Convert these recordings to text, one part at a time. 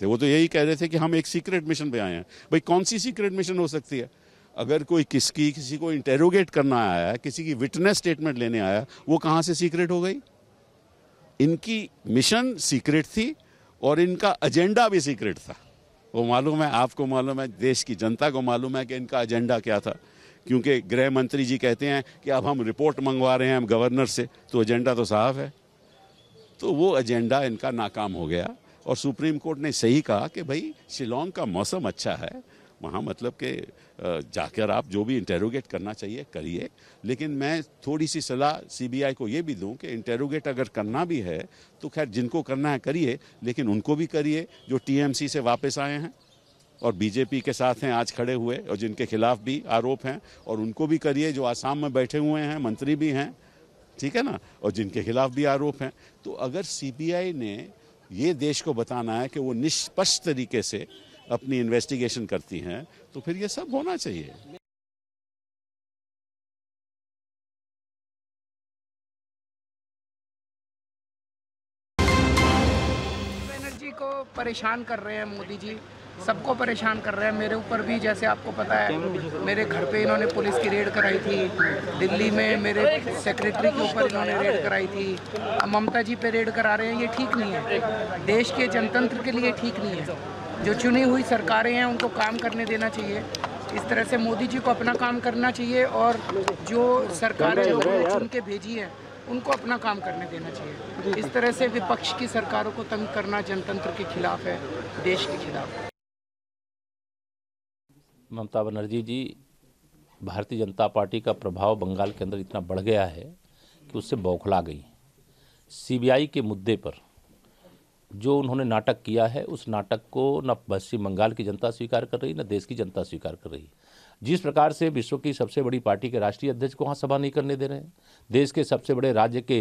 थे। वो तो यही कह रहे थे कि हम एक सीक्रेट मिशन पे आए हैं। भाई कौन सी सीक्रेट मिशन हो सकती है? अगर कोई किसी को इंटेरोगेट करना आया है, किसी की विटनेस स्टेटमेंट लेने आया, वो कहाँ से सीक्रेट हो गई? इनकी मिशन सीक्रेट थी और इनका एजेंडा भी सीक्रेट था। वो मालूम है, आपको मालूम है, देश की जनता को मालूम है कि इनका एजेंडा क्या था। क्योंकि गृह मंत्री जी कहते हैं कि अब हम रिपोर्ट मंगवा रहे हैं हम गवर्नर से, तो एजेंडा तो साफ है। तो वो एजेंडा इनका नाकाम हो गया और सुप्रीम कोर्ट ने सही कहा कि भाई शिलोंग का मौसम अच्छा है, वहाँ मतलब कि जाकर आप जो भी इंटेरोगेट करना चाहिए करिए। लेकिन मैं थोड़ी सी सलाह सीबीआई को ये भी दूं कि इंटेरोगेट अगर करना भी है तो खैर जिनको करना है करिए, लेकिन उनको भी करिए जो टीएमसी से वापस आए हैं और बीजेपी के साथ हैं आज खड़े हुए और जिनके खिलाफ भी आरोप हैं, और उनको भी करिए जो आसाम में बैठे हुए हैं, मंत्री भी हैं, ठीक है ना, और जिनके खिलाफ भी आरोप हैं। तो अगर सीबीआई ने ये देश को बताना है कि वो निष्पक्ष तरीके से अपनी इन्वेस्टिगेशन करती हैं, तो फिर ये सब होना चाहिए। बनर्जी को परेशान कर रहे हैं मोदी जी, सबको परेशान कर रहे हैं। मेरे ऊपर भी, जैसे आपको पता है, मेरे घर पे इन्होंने पुलिस की रेड कराई थी। दिल्ली में मेरे सेक्रेटरी के ऊपर इन्होंने रेड कराई थी। ममता जी पे रेड करा रहे हैं। ये ठीक नहीं है, देश के जनतंत्र के लिए ठीक नहीं है। जो चुनी हुई सरकारें हैं उनको काम करने देना चाहिए। इस तरह से मोदी जी को अपना काम करना चाहिए और जो सरकारें लोगों ने चुन के भेजी है उनको अपना काम करने देना चाहिए। इस तरह से विपक्ष की सरकारों को तंग करना जनतंत्र के खिलाफ है, देश के खिलाफ है। ममता बनर्जी जी, भारतीय जनता पार्टी का प्रभाव बंगाल के अंदर इतना बढ़ गया है कि उससे बौखला गई। सीबीआई के मुद्दे पर जो उन्होंने नाटक किया है, उस नाटक को न पश्चिम बंगाल की जनता स्वीकार कर रही, न देश की जनता स्वीकार कर रही। जिस प्रकार से विश्व की सबसे बड़ी पार्टी के राष्ट्रीय अध्यक्ष को वहाँ सभा नहीं करने दे रहे हैं, देश के सबसे बड़े राज्य के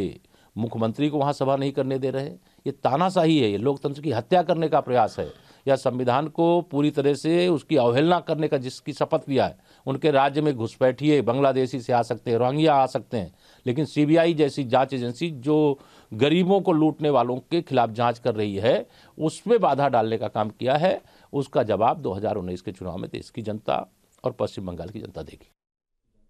मुख्यमंत्री को वहाँ सभा नहीं करने दे रहे हैं, ये तानाशाही है, ये लोकतंत्र की हत्या करने का प्रयास है। या संविधान को पूरी तरह से उसकी अवहेलना करने का जिसकी शपथ लिया है, उनके राज्य में घुसपैठिए बांग्लादेशी से आ सकते हैं, रोहिंग्या आ सकते हैं, लेकिन सीबीआई जैसी जांच एजेंसी जो गरीबों को लूटने वालों के खिलाफ जांच कर रही है, उसमें बाधा डालने का काम किया है। उसका जवाब 2019 के चुनाव में देश की जनता और पश्चिम बंगाल की जनता देगी।